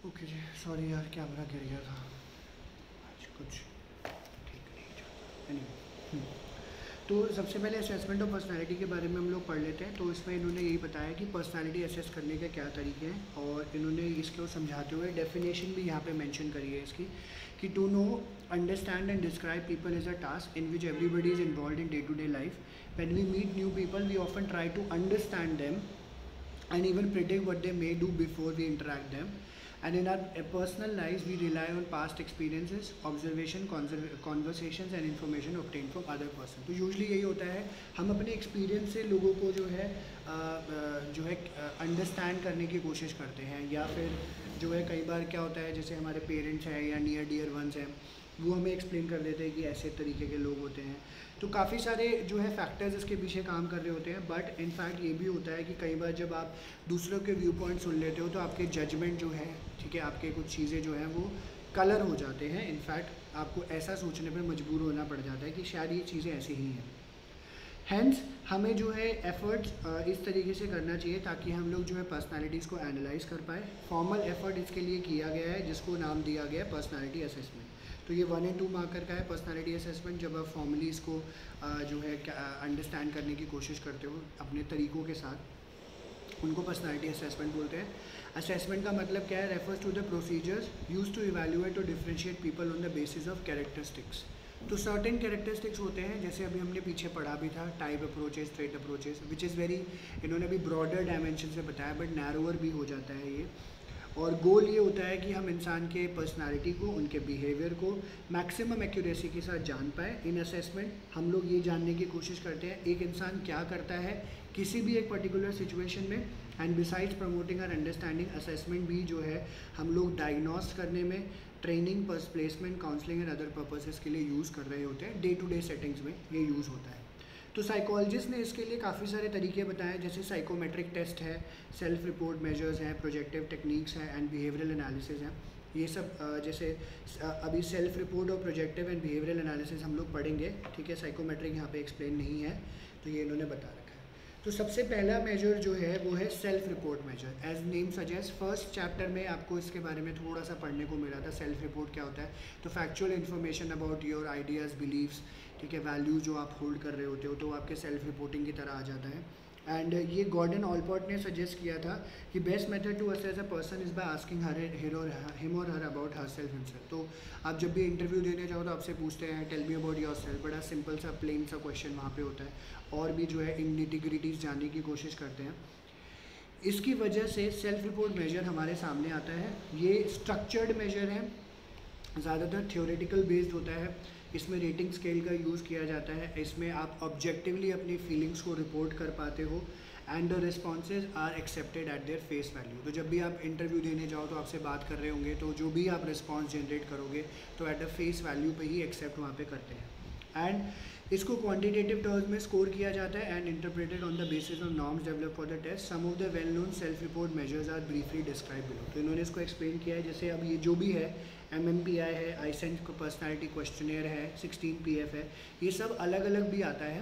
Okay जी, sorry यार camera गिर गया था आज, कुछ ठीक नहीं चल। एनीवे, तो सबसे पहले असेसमेंट ऑफ पर्सनालिटी के बारे में हम लोग पढ़ लेते हैं। तो इसमें इन्होंने यही बताया कि पर्सनालिटी असेस करने के क्या तरीके हैं, और इन्होंने इसको समझाते हुए डेफिनेशन भी यहाँ पे मेंशन करी है इसकी, कि to know, understand and describe people is a task in which everybody is involve in day to day life. When we meet new people we often try to understand them and even predict what they may do before we interact them. And in our personal lives, we rely on past experiences, observation, conversations and information obtained from other person. तो usually यही होता है, हम अपने experience से लोगों को जो है अंडरस्टैंड करने की कोशिश करते हैं, या फिर जो है कई बार क्या होता है, जैसे हमारे पेरेंट्स हैं या नियर डियर वंस हैं, वो हमें एक्सप्लेन कर देते हैं कि ऐसे तरीके के लोग होते हैं। तो काफ़ी सारे जो है फैक्टर्स इसके पीछे काम कर रहे होते हैं। बट इनफैक्ट ये भी होता है कि कई बार जब आप दूसरों के व्यू पॉइंट सुन लेते हो तो आपके जजमेंट जो है, ठीक है, आपके कुछ चीज़ें जो हैं वो कलर हो जाते हैं। इनफैक्ट आपको ऐसा सोचने पर मजबूर होना पड़ जाता है कि शायद ये चीज़ें ऐसी ही हैं। हैंस हमें जो है एफ़र्ट्स इस तरीके से करना चाहिए ताकि हम लोग जो है पर्सनालिटीज़ को एनालाइज कर पाए। फॉर्मल एफ़र्ट इसके लिए किया गया है, जिसको नाम दिया गया है पर्सनालिटी असेसमेंट। तो ये 1 and 2 मार्कर का है पर्सनालिटी असेसमेंट, जब आप फॉर्मली इसको जो है अंडरस्टैंड करने की कोशिश करते हो अपने तरीक़ों के साथ, उनको पर्सनालिटी असेसमेंट बोलते हैं। असेसमेंट का मतलब क्या है? Refers to the procedures use to evaluate और differentiate people on the basis of characteristics. तो सर्टेन कैरेक्टरिस्टिक्स होते हैं, जैसे अभी हमने पीछे पढ़ा भी था, type approaches, trait approaches, which is very, इन्होंने भी ब्रॉडर डायमेंशन से बताया, बट नैरोअर भी हो जाता है ये। और गोल ये होता है कि हम इंसान के पर्सनालिटी को, उनके बिहेवियर को मैक्सिमम एक्यूरेसी के साथ जान पाए। इन असेसमेंट हम लोग ये जानने की कोशिश करते हैं एक इंसान क्या करता है किसी भी एक पर्टिकुलर सिचुएशन में। And besides promoting our understanding, assessment भी जो है हम लोग डायग्नोस करने में, training, placement, counselling and other purposes के लिए यूज़ कर रहे होते हैं। डे टू डे सेटिंग्स में ये यूज़ होता है। तो साइकोलॉजिस्ट ने इसके लिए काफ़ी सारे तरीके बताए, जैसे साइकोमेट्रिक टेस्ट है, सेल्फ रिपोर्ट मेजर्स हैं, प्रोजेक्टिव टेक्निक्स हैं एंड बिहेवियरल एनालिसिस हैं। ये सब जैसे अभी सेल्फ रिपोर्ट और प्रोजेक्टिव एंड बिहेवियरल एनालिसिस हम लोग पढ़ेंगे, ठीक है। साइकोमेट्रिक यहाँ पे एक्सप्लेन नहीं है, तो ये इन्होंने बता रखा है। तो सबसे पहला मेजर जो है वो है self report measure. As name suggest, first chapter में आपको इसके बारे में थोड़ा सा पढ़ने को मिला था, सेल्फ रिपोर्ट क्या होता है। तो factual information about your ideas, beliefs, ठीक है, वैल्यूज जो आप होल्ड कर रहे होते हो, तो आपके सेल्फ रिपोर्टिंग की तरह आ जाता है। एंड ये गॉर्डन ऑलपोर्ट ने सजेस्ट किया था कि best method to assess a person is by asking him और her about herself himself. तो आप जब भी इंटरव्यू देने जाओ तो आपसे पूछते हैं tell me about yourself, बड़ा सिंपल सा प्लेन सा क्वेश्चन वहाँ पे होता है, और भी जो है इन निटिग्रिटीज़ जानने की कोशिश करते हैं। इसकी वजह से सेल्फ रिपोर्ट मेजर हमारे सामने आता है। ये स्ट्रक्चर्ड मेजर है, ज़्यादातर थ्योरेटिकल बेस्ड होता है। इसमें रेटिंग स्केल का यूज़ किया जाता है। इसमें आप ऑब्जेक्टिवली अपनी फीलिंग्स को रिपोर्ट कर पाते हो and the responses are accepted at their face value. तो जब भी आप इंटरव्यू देने जाओ तो आपसे बात कर रहे होंगे, तो जो भी आप रिस्पॉन्स जनरेट करोगे तो एट द फेस वैल्यू पे ही एक्सेप्ट वहाँ पे करते हैं। एंड इसको क्वांटिटेटिव टर्म्स में स्कोर किया जाता है and interpreted on the basis of norms develop for the test. Some of the well known self report measures are briefly describe below. तो इन्होंने इसको एक्सप्लेन किया है, जैसे अब ये जो भी है, MMPI है, आइसेंट पर्सनालिटी क्वेश्चनेयर है, 16 PF है, ये सब अलग अलग भी आता है।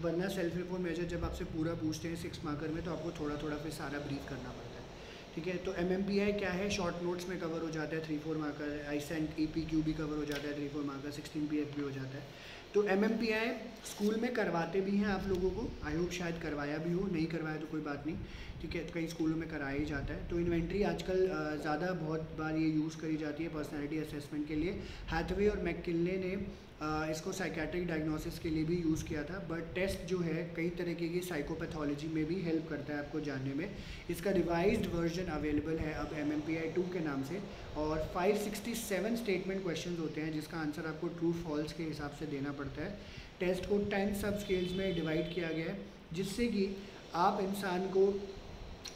वरना सेल्फ रिपोर्ट मेजर जब आपसे पूरा पूछते हैं 6 मार्कर में, तो आपको थोड़ा थोड़ा फिर सारा ब्रीफ करना पड़ता है, ठीक है। तो MMPI क्या है, शॉर्ट नोट्स में कवर हो जाता है, 3-4 मार्कर। आइसेंट EPQ भी कवर हो जाता है, 3-4 मार्कर। 16 PF भी हो जाता है। तो MMPI स्कूल में करवाते भी हैं आप लोगों को, आई होप शायद करवाया भी हो, नहीं करवाया तो कोई बात नहीं, ठीक है, कई स्कूलों में कराया ही जाता है। तो इन्वेंट्री आजकल ज़्यादा बहुत बार ये यूज़ करी जाती है पर्सनालिटी असेसमेंट के लिए। हैथवे और मैककिनले ने इसको साइकेट्रिक डायग्नोसिस के लिए भी यूज़ किया था। बट टेस्ट जो है कई तरीके की साइकोपैथोलॉजी में भी हेल्प करता है आपको जानने में। इसका रिवाइज्ड वर्जन अवेलेबल है अब MMPI 2 के नाम से, और 567 स्टेटमेंट क्वेश्चंस होते हैं जिसका आंसर आपको ट्रू फॉल्स के हिसाब से देना पड़ता है। टेस्ट को 10 सब स्केल्स में डिवाइड किया गया है, जिससे कि आप इंसान को,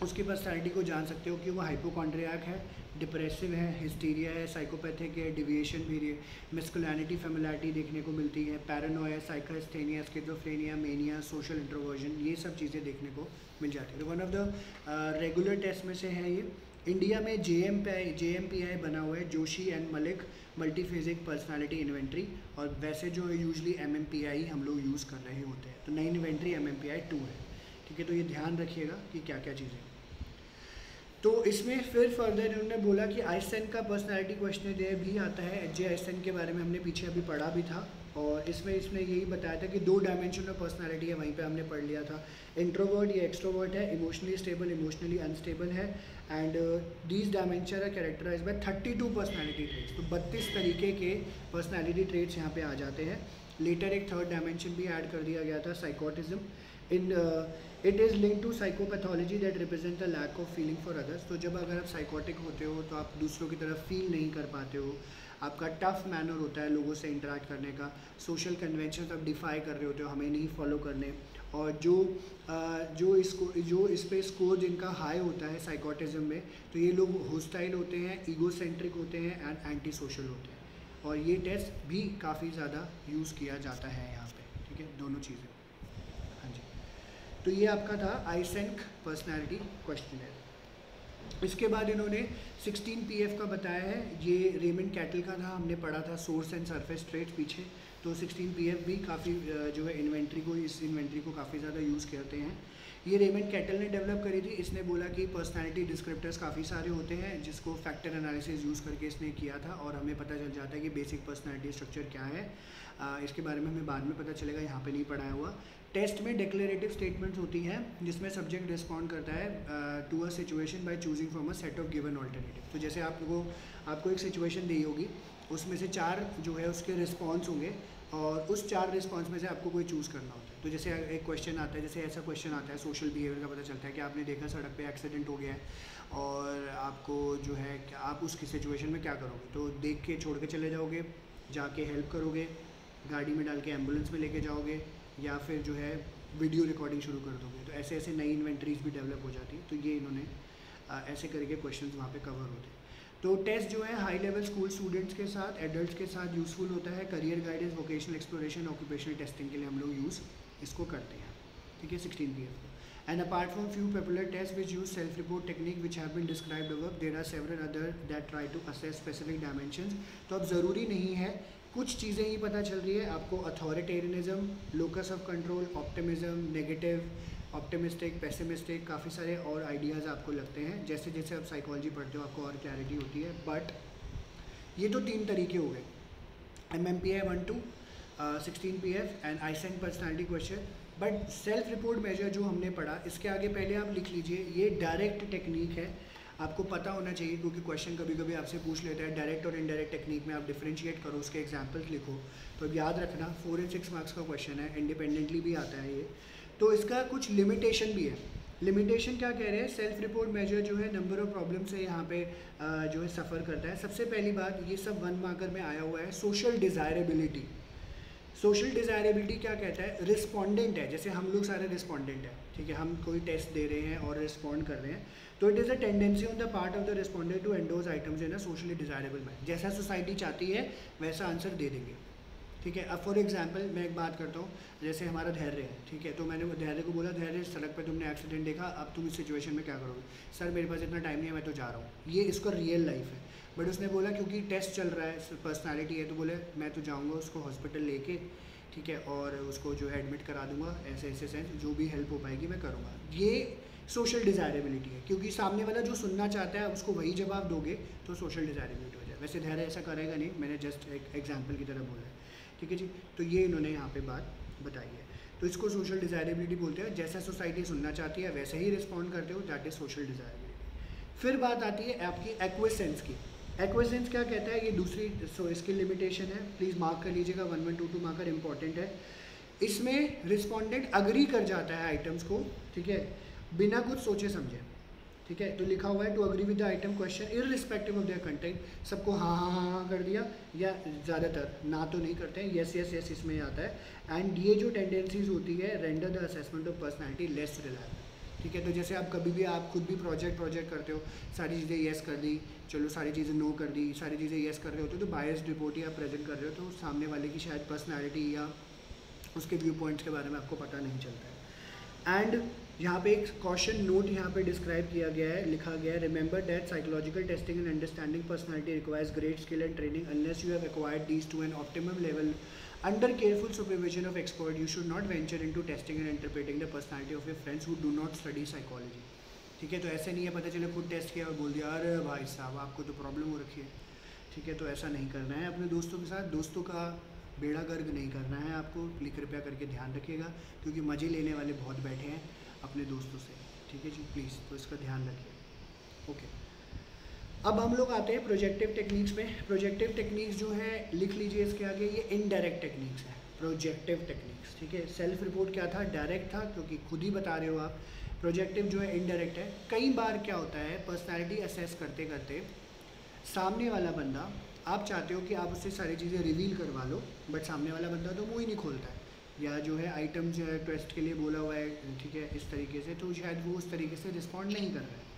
उसकी पर्सनैलिटी को जान सकते हो कि वो हाइपोकॉन्ड्रियाक है, डिप्रेसिव है, हिस्टीरिया है, साइकोपैथिक है, डिविएशन भी है, मिस्कुलैनिटी, फेमिलिटी देखने को मिलती है, paranoia, psychasthenia, schizophrenia, mania, social introversion, ये सब चीज़ें देखने को मिल जाती है। तो one of the regular test में से है ये। इंडिया में JMPI बना हुआ है, Joshi and Malik multiphasic personality inventory, और वैसे जो यूजली MMPI हम लोग यूज़ कर रहे होते हैं। तो नई इन्वेंट्री MMPI 2 है, ठीक है। तो ये ध्यान रखिएगा कि क्या क्या चीज़ें। तो इसमें फिर फर्दर इन्होंने बोला कि आइसन का पर्सनालिटी क्वेश्चनर भी आता है। एच जे आइसन के बारे में हमने पीछे अभी पढ़ा भी था, और इसमें इसने यही बताया था कि 2 डायमेंशन ऑफ पर्सनालिटी है, वहीं पे हमने पढ़ लिया था। इंट्रोवर्ट या एक्सट्रोवर्ट है, इमोशनली स्टेबल, इमोशनली अनस्टेबल है, and these dimension are characterize by 32 personality traits. तो 32 तरीके के पर्सनालिटी ट्रेट्स यहाँ पे आ जाते हैं। लेटर एक थर्ड डायमेंशन भी ऐड कर दिया गया था, psychoticism. In it is link to psychopathology that represent the lack of feeling for others. तो जब अगर आप साइकोटिक होते हो तो आप दूसरों की तरफ फील नहीं कर पाते हो, आपका टफ मैनर होता है लोगों से इंटरेक्ट करने का, सोशल कन्वेंशन आप डिफाई कर रहे होते हो, हमें नहीं फॉलो करने, और जो इस पे स्कोर जिनका हाई होता है साइकोटिज्म में, तो ये लोग होस्टाइल होते हैं, ईगोसेंट्रिक होते हैं एंड एंटी सोशल होते हैं। और ये टेस्ट भी काफ़ी ज़्यादा यूज़ किया जाता है यहाँ पे, ठीक है, दोनों चीज़ें। हाँ जी, तो ये आपका था आइसेंक पर्सनालिटी क्वेश्चनर। इसके बाद इन्होंने 16 PF का बताया है, ये रेमंड कैटल का था, हमने पढ़ा था सोर्स एंड सरफेस ट्रेट्स पीछे। तो 16 PF भी काफ़ी जो है इस इन्वेंट्री को काफ़ी ज़्यादा यूज़ करते हैं। ये रेमंड कैटल ने डेवलप करी थी। इसने बोला कि पर्सनालिटी डिस्क्रिप्टर्स काफ़ी सारे होते हैं, जिसको फैक्टर एनालिसिस यूज़ करके इसने किया था, और हमें पता चल जाता है कि बेसिक पर्सनालिटी स्ट्रक्चर क्या है। इसके बारे में हमें बाद में पता चलेगा, यहाँ पे नहीं पढ़ाया हुआ। टेस्ट में डिक्लेरेटिव स्टेटमेंट्स होती हैं, जिसमें सब्जेक्ट रिस्पॉन्ड करता है to a situation by choosing from a set of given alternative. तो जैसे आपको एक सिचुएशन दी होगी, उसमें से 4 जो है उसके रिस्पॉन्स होंगे, और उस 4 रिस्पॉन्स में से आपको कोई चूज़ करना होता है। तो जैसे एक क्वेश्चन आता है, जैसे ऐसा क्वेश्चन आता है सोशल बिहेवियर का, पता चलता है कि आपने देखा सड़क पे एक्सीडेंट हो गया है, और आपको जो है कि आप उसकी सिचुएशन में क्या करोगे। तो देख के छोड़ के चले जाओगे, जाके हेल्प करोगे, गाड़ी में डाल के एम्बुलेंस में लेके जाओगे, या फिर जो है वीडियो रिकॉर्डिंग शुरू कर दोगे। तो ऐसे ऐसे नई इन्वेंट्रीज भी डेवलप हो जाती है। तो ये इन्होंने ऐसे करके क्वेश्चंस वहाँ पे कवर होते हैं। तो टेस्ट जो है हाई लेवल स्कूल स्टूडेंट्स के साथ, एडल्ट्स के साथ यूज़फुल होता है। Career guidance, vocational exploration, occupational testing के लिए हम लोग यूज़ इसको करते हैं, ठीक है, 16 PF को। And apart from few popular test which use self report technique which have been described above, there are several other that try to assess specific dimensions. तो अब ज़रूरी नहीं है, कुछ चीज़ें ही पता चल रही है आपको, authoritarianism, locus of control, optimism, negative, optimistic, pessimistic, काफ़ी सारे और आइडियाज़ आपको लगते हैं। जैसे जैसे आप साइकोलॉजी पढ़ते हो आपको और क्लैरिटी होती है। बट ये तो 3 तरीके हो गए, MMPI 1-2, 16 PF and Eysenck personality question. But self report measure जो हमने पढ़ा, इसके आगे पहले आप लिख लीजिए, ये डायरेक्ट टेक्निक है, आपको पता होना चाहिए, क्योंकि क्वेश्चन कभी कभी आपसे पूछ लेता है डायरेक्ट और इनडायरेक्ट टेक्निक में आप डिफरेंशिएट करो, उसके एग्जांपल्स लिखो। तो अब याद रखना 4 और 6 मार्क्स का क्वेश्चन है, इंडिपेंडेंटली भी आता है ये। तो इसका कुछ लिमिटेशन भी है। लिमिटेशन क्या कह रहे हैं, सेल्फ रिपोर्ट मेजर जो है नंबर ऑफ प्रॉब्लम से यहाँ पे जो है सफ़र करता है। सबसे पहली बात, ये सब 1 मार्कर में आया हुआ है, सोशल डिज़ायरेबिलिटी। सोशल डिज़ायरेबिलिटी क्या कहता है, रिस्पॉन्डेंट है, जैसे हम लोग सारे रिस्पॉन्डेंट हैं, ठीक है, हम कोई टेस्ट दे रहे हैं और रिस्पॉन्ड कर रहे हैं, तो it is a tendency on the part of the respondent to endorse items in a socially desirable manner. जैसा सोसाइटी चाहती है वैसा आंसर दे देंगे, ठीक है। अब फॉर एग्जांपल मैं एक बात करता हूँ, जैसे हमारा धैर्य है, ठीक है, तो मैंने धैर्य को बोला, धैर्य सड़क पे तुमने एक्सीडेंट देखा, अब तुम इस सिचुएशन में क्या करोगे। सर मेरे पास इतना टाइम नहीं है, मैं तो जा रहा हूँ। ये इसका रियल लाइफ है। बट उसने बोला क्योंकि टेस्ट चल रहा है, पर्सनालिटी है, तो बोले मैं तो जाऊँगा उसको हॉस्पिटल लेके, ठीक है, और उसको जो है एडमिट करा दूंगा, ऐसे ऐसे सेंस जो भी हेल्प हो पाएगी मैं करूँगा। ये सोशल डिज़ायरेबिलिटी है, क्योंकि सामने वाला जो सुनना चाहता है उसको वही जवाब दोगे तो सोशल डिज़ायरेबिलिटी हो जाए। वैसे धैर्य ऐसा करेगा नहीं, मैंने जस्ट एक एग्जाम्पल की तरह बोला है, ठीक है जी। तो ये इन्होंने यहाँ पे बात बताई है, तो इसको सोशल डिज़ायरेबिलिटी बोलते हैं। जैसा सोसाइटी सुनना चाहती है वैसे ही रिस्पॉन्ड करते हो, दैट इज़ सोशल डिज़ायरेबिलिटी। फिर बात आती है आपकी एक्विसेंस की। एक्विसेंस क्या कहता है, ये दूसरी इसकी लिमिटेशन है, प्लीज़ मार्क कर लीजिएगा, 1 1 2 2 मार्कर इंपॉर्टेंट है। इसमें रिस्पॉन्डेंट अग्री कर जाता है आइटम्स को, ठीक है, बिना कुछ सोचे समझे, ठीक है। तो लिखा हुआ है to agree with the item question irrespective of their content. सबको हाँ हाँ हाँ हाँ कर दिया, या ज़्यादातर ना तो नहीं करते हैं, यस यस यस इसमें आता है। एंड ये जो टेंडेंसीज होती है, render the assessment of personality less reliable, ठीक है। तो जैसे आप कभी भी आप खुद भी प्रोजेक्ट करते हो, सारी चीज़ें येस कर दी, चलो सारी चीज़ें नो कर दी, सारी चीज़ें येस कर रहे होते हो, तो बायस्ड रिपोर्ट ही आप प्रेजेंट कर रहे हो, तो सामने वाले की शायद पर्सनैलिटी या उसके व्यू पॉइंट्स के बारे में आपको पता नहीं चलता है। एंड यहाँ पे एक कॉशन नोट यहाँ पे डिस्क्राइब किया गया है, लिखा गया है, remember that psychological testing and understanding personality requires great skill and training unless you have acquired these two an optimum level under careful supervision of expert. You should not venture into testing and interpreting the personality of your friends who do not study psychology. ठीक है, तो ऐसे नहीं है पता चले खुद test किया और बोल दिया अरे भाई साहब आपको तो प्रॉब्लम हो रखी है। ठीक है, तो ऐसा नहीं करना है अपने दोस्तों के साथ, दोस्तों का बेड़ा गर्क नहीं करना है आपको, प्लीज़ कृपया करके ध्यान रखिएगा, क्योंकि मज़े लेने वाले बहुत बैठे हैं अपने दोस्तों से। ठीक है जी, प्लीज़ तो इसका ध्यान रखिए। ओके, अब हम लोग आते हैं प्रोजेक्टिव टेक्निक्स में। प्रोजेक्टिव टेक्निक्स जो है लिख लीजिए इसके आगे, ये इनडायरेक्ट टेक्निक्स है प्रोजेक्टिव टेक्निक्स। ठीक है, सेल्फ रिपोर्ट क्या था, डायरेक्ट था, क्योंकि खुद ही बता रहे हो आप। प्रोजेक्टिव जो है इनडायरेक्ट है। कई बार क्या होता है, पर्सनैलिटी असेस करते करते सामने वाला बंदा, आप चाहते हो कि आप उससे सारी चीज़ें रिवील करवा लो, बट सामने वाला बंदा तो मुँह ही नहीं खोलता है, या जो है आइटम जो है टेस्ट के लिए बोला हुआ है, ठीक है, इस तरीके से, तो शायद वो उस तरीके से रिस्पॉन्ड नहीं कर रहा है।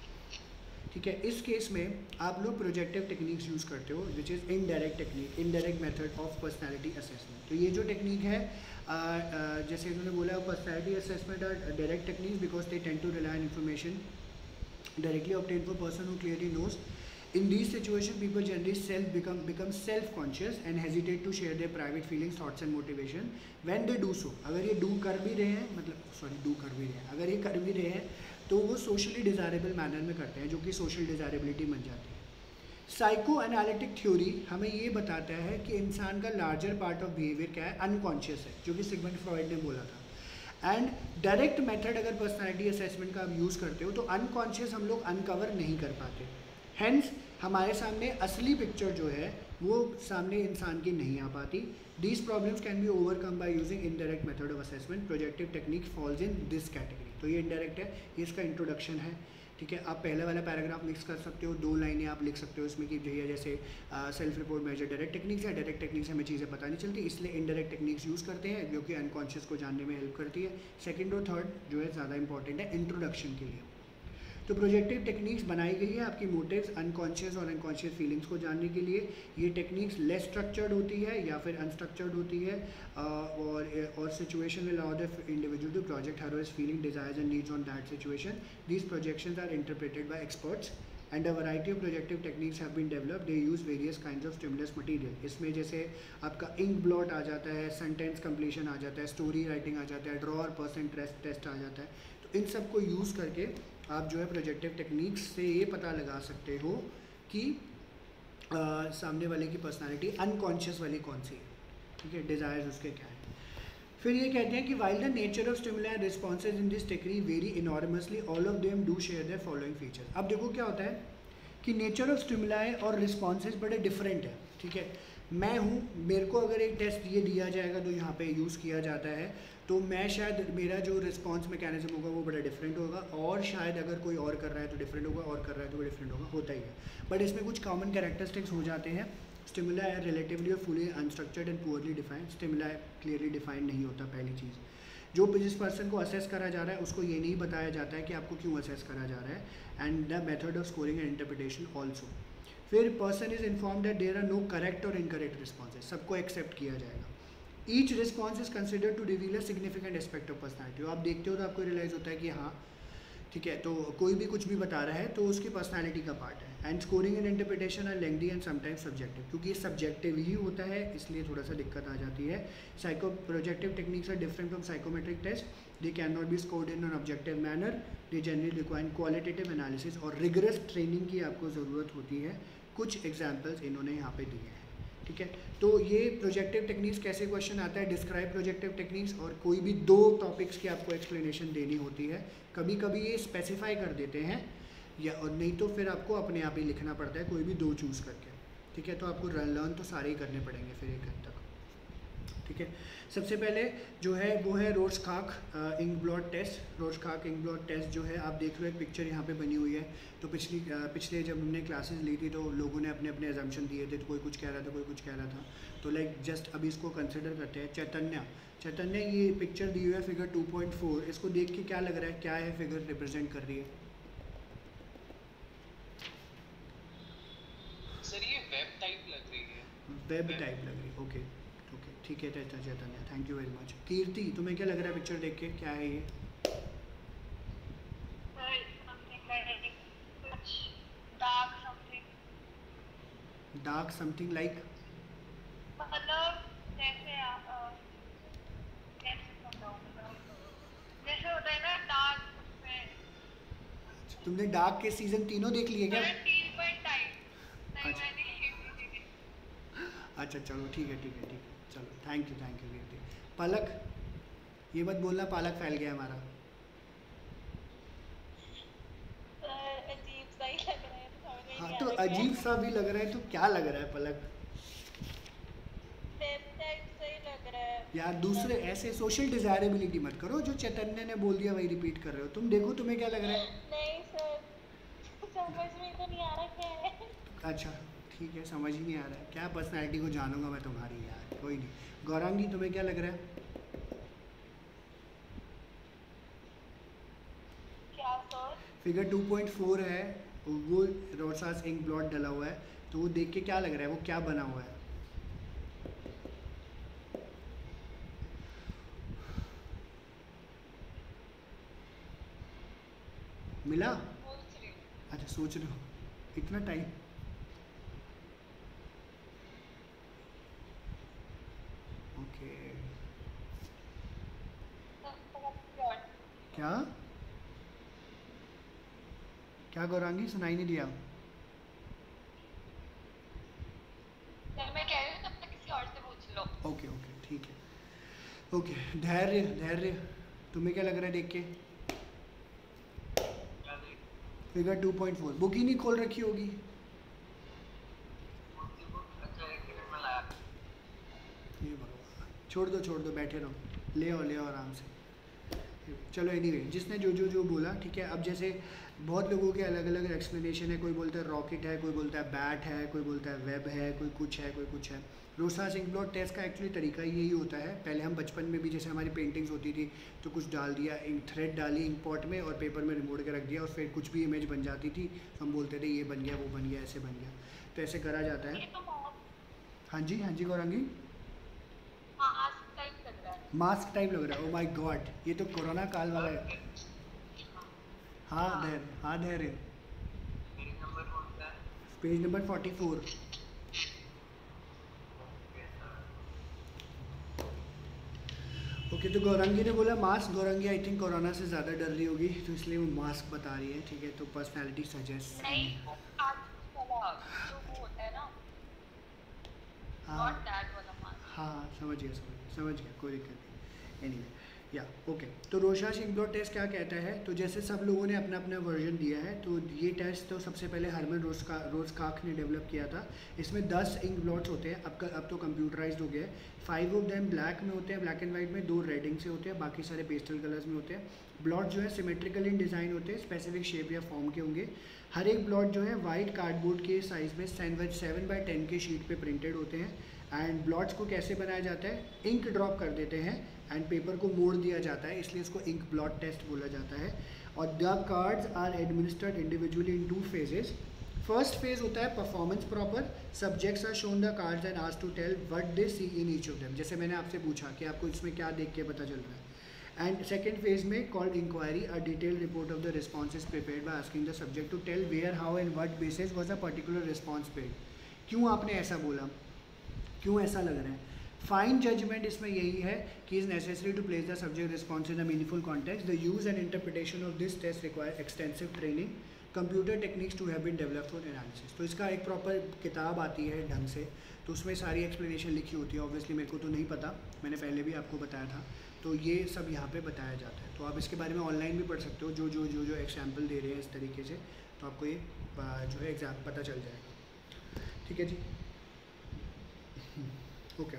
ठीक है, इस केस में आप लोग प्रोजेक्टिव टेक्निक्स यूज़ करते हो, which is indirect technique, indirect method of personality assessment. तो ये जो टेक्निक है, जैसे इन्होंने बोला, personality assessment are direct techniques because they tend to rely on information directly obtained for person who clearly knows. In these situations, people generally become self-conscious and hesitate to share their private feelings, thoughts and motivation. When they do so, अगर ये do कर भी रहे हैं, मतलब sorry do कर भी रहे हैं, अगर ये कर भी रहे हैं तो वो सोशली डिज़ायरेबल मैनर में करते हैं, जो कि सोशल डिज़ायरेबिलिटी बन जाती है। साइको एनालिटिक थ्योरी हमें ये बताता है कि इंसान का लार्जर पार्ट ऑफ बिहेवियर क्या है, अनकॉन्शियस है, जो कि सिगमंड फ्रॉइड ने बोला था। एंड डायरेक्ट मेथड अगर पर्सनैलिटी असेसमेंट का आप यूज़ करते हो तो अनकॉन्शियस हम लोग अनकवर नहीं कर पाते, हैंस हमारे सामने असली पिक्चर जो है वो सामने इंसान की नहीं आ पाती। These problems can be overcome by using indirect method of assessment. Projective technique falls in this category. तो ये इनडायरेक्ट है, ये इसका इंट्रोडक्शन है। ठीक है, आप पहले वाला पैराग्राफ मिक्स कर सकते हो, 2 लाइनें आप लिख सकते हो इसमें कि भैया जैसे self report measure direct techniques है, डायरेक्ट टेक्निक्स हमें चीज़ें पता नहीं चलती, इसलिए इनडायरेक्ट टेक्निक्स यूज़ करते हैं, जो कि अनकॉन्शियस को जानने में हेल्प करती है। सेकंड और थर्ड जो है ज़्यादा इंपॉर्टेंट है इंट्रोडक्शन के लिए। तो प्रोजेक्टिव टेक्निक्स बनाई गई है आपकी मोटिव्स, अनकॉन्शियस और अनकॉन्शियस फीलिंग्स को जानने के लिए। ये टेक्निक्स लेस स्ट्रक्चर्ड होती है या फिर अनस्ट्रक्चर्ड होती है, और situation will allow the individual to project her his feeling, desires and needs on that situation. These projections are interpreted by experts and a variety of projective techniques have been developed. They use various kinds of stimulus material. इसमें जैसे आपका ink blot आ जाता है, sentence completion आ जाता है, story writing आ जाता है, draw और पर्सन टेस्ट आ जाता है। तो इन सब को यूज़ करके आप जो है प्रोजेक्टिव टेक्निक्स से ये पता लगा सकते हो कि सामने वाले की पर्सनालिटी अनकॉन्शियस वाली कौन सी है। ठीक है, डिज़ायर्स उसके क्या है। फिर ये कहते हैं कि while the nature of stimuli and responses in this technique very enormously, all of them do share their following features. अब देखो क्या होता है कि नेचर ऑफ स्टिमुलाई और रिस्पॉन्सेज बड़े डिफरेंट है। ठीक है, मैं हूँ, मेरे को अगर एक टेस्ट ये दिया जाएगा तो यहाँ पे यूज़ किया जाता है, तो मैं शायद मेरा जो रिस्पॉन्स मैकेनिज्म होगा वो बड़ा डिफरेंट होगा, और शायद अगर कोई और कर रहा है तो डिफरेंट होगा, और कर रहा है तो डिफरेंट होगा, होता ही है। बट इसमें कुछ कॉमन कैरेक्टरिस्टिक्स हो जाते हैं। स्टिमुलाई आर रिलेटिवली और fully unstructured and poorly defined. Stimuli clearly defined नहीं होता, पहली चीज़। जो जिस पर्सन को असेस करा जा रहा है उसको ये नहीं बताया जाता है कि आपको क्यों असेस करा जा रहा है, and the method of scoring and interpretation also. फिर person is inform that there are no correct और इनकरेक्ट रिस्पॉन्सेज, सबको एक्सेप्ट किया जाएगा। Each response is considered to reveal a significant aspect of personality. आप देखते हो तो आपको रियलाइज़ होता है कि हाँ ठीक है, तो कोई भी कुछ भी बता रहा है तो उसकी पर्सनैलिटी का पार्ट है। And scoring and interpretation are lengthy and sometimes subjective, क्योंकि ये सब्जेक्टिव ही होता है इसलिए थोड़ा सा दिक्कत आ जाती है। Psycho projective techniques are different from psychometric test, they can not be scored in an objective manner, they generally require qualitative analysis और रिगरस ट्रेनिंग की आपको ज़रूरत होती है। कुछ एग्जाम्पल्स इन्होंने यहाँ पे दिए हैं। ठीक है, तो ये प्रोजेक्टिव टेक्निक्स कैसे क्वेश्चन आता है, डिस्क्राइब प्रोजेक्टिव टेक्निक्स, और कोई भी 2 टॉपिक्स की आपको एक्सप्लेनेशन देनी होती है। कभी कभी ये स्पेसिफाई कर देते हैं, या और नहीं तो फिर आपको अपने आप ही लिखना पड़ता है, कोई भी 2 चूज़ करके। ठीक है, तो आपको लर्न तो सारे ही करने पड़ेंगे फिर एक हद तक। ठीक है, सबसे पहले जो है वो है Rorschach ink blot test. Rorschach ink blot test जो है आप देख लो, एक पिक्चर यहाँ पे बनी हुई है। तो पिछले जब हमने क्लासेस ली थी तो लोगों ने अपने अपने एजम्पशन दिए थे, तो कोई कुछ कह रहा था, कोई कुछ कह रहा था। तो लाइक जस्ट अभी इसको कंसिडर करते हैं। चैतन्य ये पिक्चर दी हुई है फिगर 2.4, इसको देख के क्या लग रहा है, क्या है फिगर रिप्रेजेंट कर रही है? सर ये वेब टाइप लग रही है। वेब टाइप लग रही है, ओके ओके, ठीक है चैतन्य, थैंक यू वेरी मच। कीर्ति, तुम्हें क्या लग रहा है पिक्चर देख के, क्या है ये? डार्क समथिंग लाइक, मतलब जैसे कैसे बताऊं, मतलब जैसे होता है ना डार्क, उसमें तुमने डार्क के सीजन तीनों देख लिए क्या? मैंने 3.5 नहीं अच्छा मैंने अच्छा, चलो ठीक है ठीक है ठीक है, चलो थैंक यू कीर्ति। पलक, ये मत बोलना पालक फैल गया हमारा। अजीब सा ही लग रहा है तो समझ में ही हाँ नहीं तो आ रहा क्या अजीब सा भी लग रहा है तो क्या लग रहा है पलक? वेब टाइप सा ही लग रहा है यार दूसरे ऐसे सोशल डिजायरेबिलिटी मत करो, जो चैतन्य ने बोल दिया वही रिपीट कर रहे हो तुम। देखो तुम्हें क्या लग रहा है? नहीं सर समझ में तो नहीं आ रहा क्या है अच्छा ठीक है, समझ ही नहीं आ रहा है क्या? पर्सनैलिटी को जानूंगा मैं तुम्हारी यार, कोई नहीं। गौरांगी तुम्हें क्या लग रहा है? क्या सर फिगर 2.4 है, वो रोसास इंक ब्लॉट डला हुआ है, तो वो देख के क्या लग रहा है, वो क्या बना हुआ है? मिला? सोच रही हूँ अच्छा सोच रहे हो, इतना टाइम? ओके। क्या क्या गौरांगी, सुनाई नहीं दिया? मैं कह रही हूँ तब तक किसी और से पूछ लो ओके ओके ठीक है। ओके धैर्य, धैर्य तुम्हें क्या लग रहा है देख के? फिगर 2.4 बुक ही नहीं खोल रखी होगी। ये भगवान, छोड़ दो बैठे रहो, ले आओ आराम से। चलो एनीवे, जिसने जो बोला ठीक है। अब जैसे बहुत लोगों के अलग अलग एक्सप्लेनेशन है, कोई बोलता है रॉकेट है, कोई बोलता है बैट है, कोई बोलता है वेब है, कोई कुछ है कोई कुछ है। रोसास इंक ब्लॉट टेस्ट का एक्चुअली तरीका यही होता है। पहले हम बचपन में भी जैसे हमारी पेंटिंग्स होती थी तो कुछ डाल दिया, इंक थ्रेड डाली इंक पॉट में और पेपर में रिमोट के रख दिया, और फिर कुछ भी इमेज बन जाती थी तो हम बोलते थे ये बन गया वो बन गया ऐसे बन गया। तो ऐसे करा जाता ये है। तो बहुत हाँ जी गौरांगी। मास्क टाइप लग रहा है मास्क टाइप लग रहा है, ओ माय गॉड, ये तो कोरोना काल वाला है। हाँ धैर्य, पेज नंबर 44। ओके तो गौरांगी ने बोला mask. Gaurangi I think corona से ज़्यादा डर रही होगी तो इसलिए वो मास्क बता रही है, ठीक है। तो पर्सनैलिटी सजेस्ट। नहीं वो आज वाला जो वो होता है ना हाँ नॉट दैट वाला मास्क हाँ समझ गया कोई दिक्कत नहीं। एनीवे या ओके। तो रोसास इंक ब्लॉट टेस्ट क्या कहता है? तो जैसे सब लोगों ने अपना अपना वर्जन दिया है, तो ये टेस्ट तो सबसे पहले हरमन रोजकाक ने डेवलप किया था। इसमें 10 इंक ब्लॉट्स होते हैं। अब तो कंप्यूटराइज्ड हो गया है। 5 ऑफ देम ब्लैक में होते हैं, ब्लैक एंड वाइट में, 2 रेड इंक से होते हैं, बाकी सारे पेस्टल कलर्स में होते हैं। ब्लॉट जो है सिमेट्रिकल इन डिज़ाइन होते हैं, स्पेसिफिक शेप या फॉर्म के होंगे। हर एक ब्लॉट जो है वाइट कार्डबोर्ड के साइज़ में 7x10 के शीट पे प्रिंटेड होते हैं। एंड ब्लॉट्स को कैसे बनाया जाता है? इंक ड्रॉप कर देते हैं एंड पेपर को मोड़ दिया जाता है, इसलिए इसको इंक ब्लॉट टेस्ट बोला जाता है। और the cards are administered individually in 2 phases। First phase होता है performance proper. Subjects are shown the cards and asked to tell what they see in each of them. जैसे मैंने आपसे पूछा कि आपको इसमें क्या देख के पता चल रहा है। एंड सेकेंड फेज में called inquiry, a detail report of the responses prepared by asking the subject to tell where how and what basis was a particular response paid. क्यों आपने ऐसा बोला, क्यों ऐसा लग रहा है। फाइन जजमेंट इसमें यही है कि is necessary to place the subject response in a meaningful context. The use and interpretation of this test require extensive training, computer techniques to have been developed for analysis. तो इसका एक proper किताब आती है ढंग से, तो उसमें सारी एक्सप्लेनेशन लिखी होती है। ऑब्वियसली मेरे को तो नहीं पता, मैंने पहले भी आपको बताया था। तो ये सब यहाँ पे बताया जाता है। तो आप इसके बारे में ऑनलाइन भी पढ़ सकते हो, जो एग्जाम्पल दे रहे हैं इस तरीके से, तो आपको ये जो है एग्जाम पता चल जाएगा। ठीक है जी, ओके।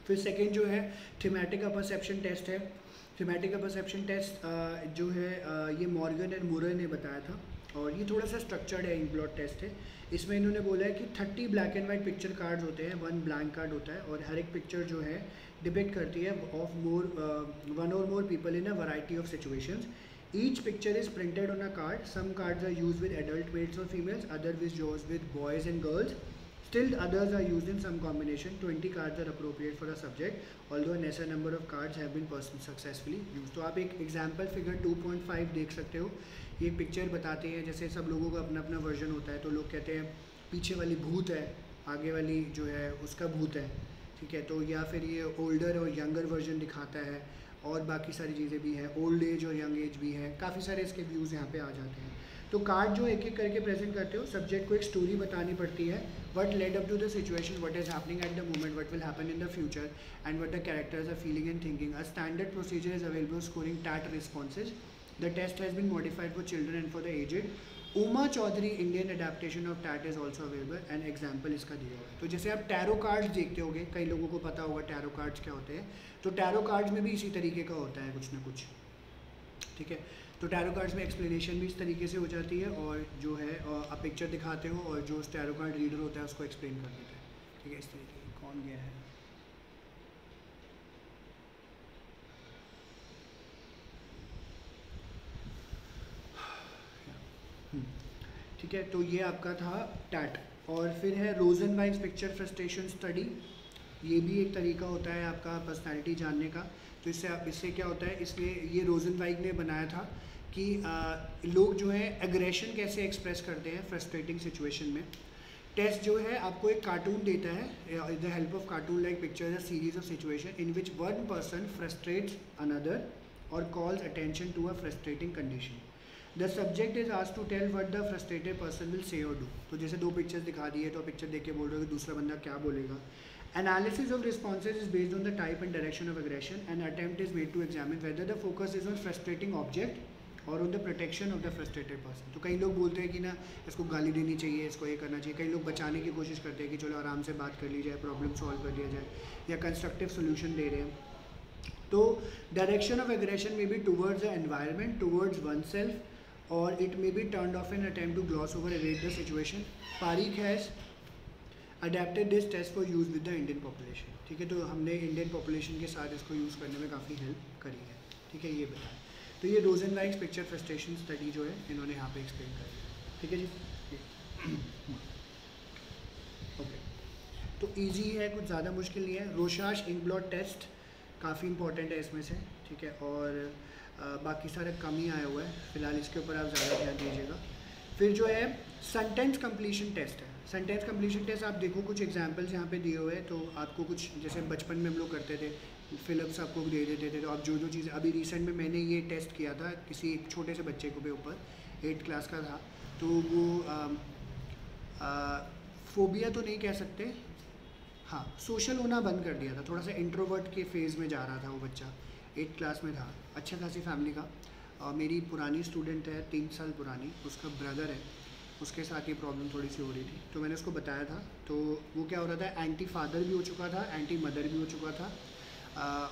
फिर सेकंड जो है थीमेटिक परसेप्शन टेस्ट है। थीमेटिक परसेप्शन टेस्ट जो है ये मॉर्गन एंड मुरर ने बताया था, और ये थोड़ा सा स्ट्रक्चर्ड है इंक ब्लॉट टेस्ट है। इसमें इन्होंने बोला है कि 30 black and white picture cards होते हैं, 1 ब्लैंक कार्ड होता है, और हर एक पिक्चर जो है डिपिक्ट करती है ऑफ वन और more people in a variety of situations. Each picture is printed on a card. Some cards are used with adult males और females, other is used with boys and girls, still others are used in some combination. 20 cards are appropriate for a subject, although a lesser number of cards have been successfully used. तो आप एक example figure 2.5 देख सकते हो। ये picture बताते हैं, जैसे सब लोगों का अपना अपना वर्जन होता है, तो लोग कहते हैं पीछे वाली भूत है, आगे वाली जो है उसका भूत है, ठीक है। तो या फिर ये ओल्डर और यंगर वर्जन दिखाता है, और बाकी सारी चीज़ें भी हैं, ओल्ड एज और यंग एज भी है, काफ़ी सारे इसके व्यूज़ यहाँ पे आ जाते हैं। तो कार्ड जो एक एक करके प्रेजेंट करते हो, सब्जेक्ट को एक स्टोरी बतानी पड़ती है, what led up to the situation, what is happening at the moment, what will happen in the future and what the characters are feeling and thinking. A standard procedure is available scoring TAT responses. The test has been modified for children and for the aged. Uma Chaudhary Indian adaptation of TAT is also available and example इसका दिया हुआ है। तो जैसे आप tarot cards देखते होगे, कई लोगों को पता होगा टैरो कार्ड्स क्या होते हैं, तो टैरो कार्ड्स में भी इसी तरीके का होता है कुछ ना कुछ, ठीक है। तो टैरो कार्ड्स में एक्सप्लेनेशन भी इस तरीके से हो जाती है, और जो है आप पिक्चर दिखाते हो और जो उस टैरो कार्ड रीडर होता है उसको एक्सप्लेन कर देता है, ठीक है। इस तरीके की कौन गया है, ठीक है। तो ये आपका था टैट। और फिर है रोजनबाइग्स पिक्चर फ्रस्ट्रेशन स्टडी। ये भी एक तरीका होता है आपका पर्सनालिटी जानने का। तो इससे क्या होता है, इसमें ये रोजनबाइग ने बनाया था कि लोग जो है एग्रेशन कैसे एक्सप्रेस करते हैं फ्रस्ट्रेटिंग सिचुएशन में। टेस्ट जो है आपको एक कार्टून देता है, the help of cartoon like picture a series of situation in which one person frustrates another और calls attention to a frustrating condition. The subject is asked to tell what the frustrated person will say और do. तो जैसे दो pictures दिखा दिए, तो picture देख के बोल रहे हो कि दूसरा बंदा क्या बोलेगा। Analysis of responses is based on the type and direction of aggression. An attempt is made to examine whether the focus is on frustrating object or on the protection of the frustrated person. तो कई लोग बोलते हैं कि ना इसको गाली देनी चाहिए, इसको ये करना चाहिए। कई लोग बचाने की कोशिश करते हैं कि चलो आराम से बात कर ली जाए, प्रॉब्लम सॉल्व कर लिया जाए, या कंस्ट्रक्टिव सोल्यूशन दे रहे हैं। तो direction of aggression may be towards the environment, towards oneself, और it may be turned off an attempt to gloss over evade the situation. Pareek has adapted this test for use with the Indian population, ठीक है। तो हमने Indian population के साथ इसको use करने में काफ़ी हेल्प करी है, ठीक है। ये बताएं। तो ये रोजनबाइग्स पिक्चर फ्रस्ट्रेशन स्टडी जो है इन्होंने यहाँ पे एक्सप्लेन करी है, ठीक है जी। ओके, तो इजी है, कुछ ज़्यादा मुश्किल नहीं है। रोशाश इंकब्लॉट टेस्ट काफ़ी इंपॉर्टेंट है इसमें से, ठीक है। और बाकी सारे कम ही आया हुआ है, फ़िलहाल इसके ऊपर आप ज़्यादा ध्यान दीजिएगा। फिर जो है सेंटेंस कंप्लीशन टेस्ट है। सेंटेंस कंप्लीशन टेस्ट आप देखो, कुछ एग्जांपल्स यहाँ पे दिए हुए हैं। तो आपको कुछ, जैसे बचपन में हम लोग करते थे, फिल्म्स आपको दे देते थे, तो आप जो जो चीज़, अभी रिसेंट में मैंने ये टेस्ट किया था किसी एक छोटे से बच्चे को ऊपर, 8th क्लास का था। तो वो फोबिया तो नहीं कह सकते, हाँ, सोशल होना बंद कर दिया था, थोड़ा सा इंट्रोवर्ट के फेज़ में जा रहा था वो बच्चा, 8th क्लास में था, अच्छा खासी फैमिली का। मेरी पुरानी स्टूडेंट है, 3 साल पुरानी, उसका ब्रदर है, उसके साथ ये प्रॉब्लम थोड़ी सी हो रही थी। तो मैंने उसको बताया था, तो वो क्या हो रहा था, एंटी फादर भी हो चुका था, एंटी मदर भी हो चुका था,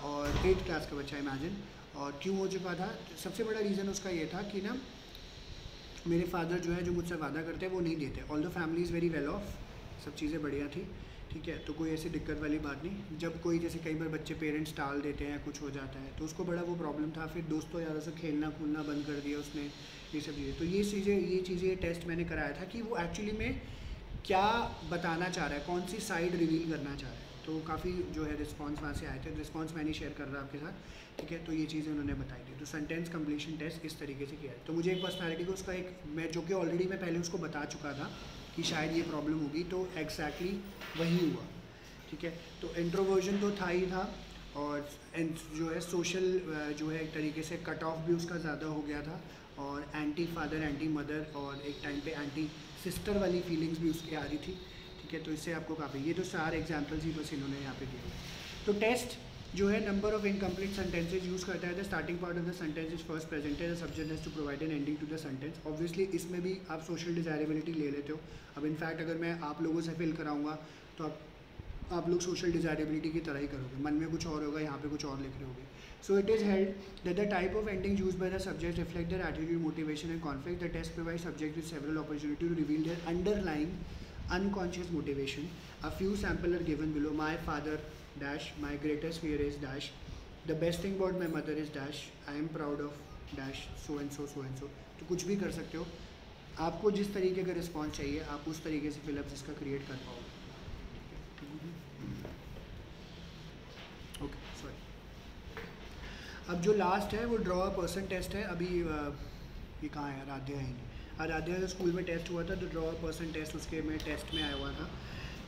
और 8th क्लास का बच्चा, इमेजिन। और क्यों हो चुका था, सबसे बड़ा रीज़न उसका ये था कि ना मेरे फादर जो है, जो मुझसे वादा करते हैं वो नहीं देते। All the family is very well of, सब चीज़ें बढ़िया थी, ठीक है। तो कोई ऐसी दिक्कत वाली बात नहीं। जब कोई, जैसे कई बार बच्चे पेरेंट्स टाल देते हैं, कुछ हो जाता है, तो उसको बड़ा वो प्रॉब्लम था। फिर दोस्तों यारों से खेलना कूदना बंद कर दिया उसने, ये सब चीज़ें। तो ये चीज़ें ये टेस्ट मैंने कराया था कि वो एक्चुअली में क्या बताना चाह रहा है, कौन सी साइड रिवील करना चाह रहा है। तो काफ़ी जो है रिस्पॉन्स वहाँ से आए थे, रिस्पॉन्स मैं नहीं शेयर कर रहा आपके साथ, ठीक है। तो ये चीज़ें उन्होंने बताई थी। तो सेंटेंस कंप्लीशन टेस्ट इस तरीके से किया है। तो मुझे एक पर्सनालिटी को उसका एक, मैं जो कि ऑलरेडी मैं पहले उसको बता चुका था कि शायद ये प्रॉब्लम होगी, तो एग्जैक्टली वही हुआ, ठीक है। तो इंट्रोवर्जन तो था ही था, और जो है सोशल जो है एक तरीके से कट ऑफ भी उसका ज़्यादा हो गया था, और एंटी फादर, एंटी मदर, और एक टाइम पे एंटी सिस्टर वाली फीलिंग्स भी उसकी आ रही थी, ठीक है। तो इससे आपको काफ़ी, ये तो 4 एग्जांपल्स ही बस इन्होंने यहाँ पे दिए। तो टेस्ट जो है number of incomplete sentences use करता है। The starting part of the sentence is first presented, the subject has to provide an ending to the sentence. Obviously इसमें भी आप सोशल डिज़ायरेबिलिटी ले लेते हो। अब इनफैक्ट अगर मैं आप लोगों से फिल कराऊंगा तो आप लोग सोशल डिज़ायरेबिलिटी की तरह ही करोगे, मन में कुछ और होगा, यहाँ पे कुछ और लिख रहे होगे। So it is held that the type of ending used by the subject reflect their attitude, motivation and conflict. The test provides subject with several opportunities to reveal their underlying unconscious motivation. A few samples are given below. My father dash, my greatest fear is dash, the best thing about my mother is dash, I am proud of dash, so and so, so and so. तो कुछ भी कर सकते हो, आपको जिस तरीके का रिस्पॉन्स चाहिए आप उस तरीके से फिलअप्स इसका क्रिएट कर पाओगे। Okay, sorry. अब जो लास्ट है वो ड्रॉ अ पर्सन टेस्ट है। अभी ये कहाँ है, आराध्या है नहीं, आराध्या का स्कूल में टेस्ट हुआ था, तो ड्रॉ अ पर्सन टेस्ट उसके में टेस्ट में आया हुआ था।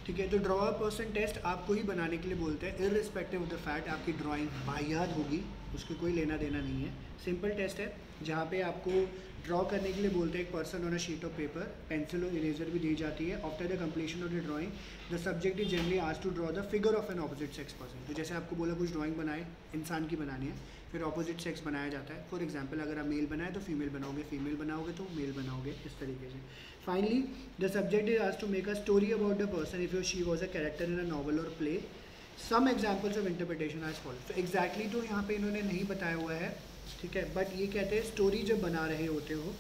ठीक है। तो ड्रॉ अ पर्सन टेस्ट आपको ही बनाने के लिए बोलते हैं, इररिस्पेक्टिव ऑफ द फैक्ट आपकी ड्राइंग वाहियात होगी, उसके कोई लेना देना नहीं है। सिंपल टेस्ट है जहाँ पे आपको ड्रॉ करने के लिए बोलते हैं एक person on a sheet of paper, pencil और इरेजर भी दी जाती है। After the completion of the drawing the subject is generally asked to draw the figure of an opposite sex person. तो जैसे आपको बोला कुछ ड्राइंग बनाए, इंसान की बनानी है, फिर ऑपोजिट सेक्स बनाया जाता है। फॉर एग्जाम्पल अगर आप मेल बनाए तो फीमेल बनाओगे, फीमेल बनाओगे तो मेल बनाओगे, इस तरीके से। Finally the subject is asked to make a story about the person if she was a character in a novel और play. Some examples of interpretation as follows. तो एग्जैक्टली तो यहाँ पे इन्होंने नहीं बताया हुआ है, ठीक है, बट ये कहते हैं स्टोरी जब बना रहे होते हो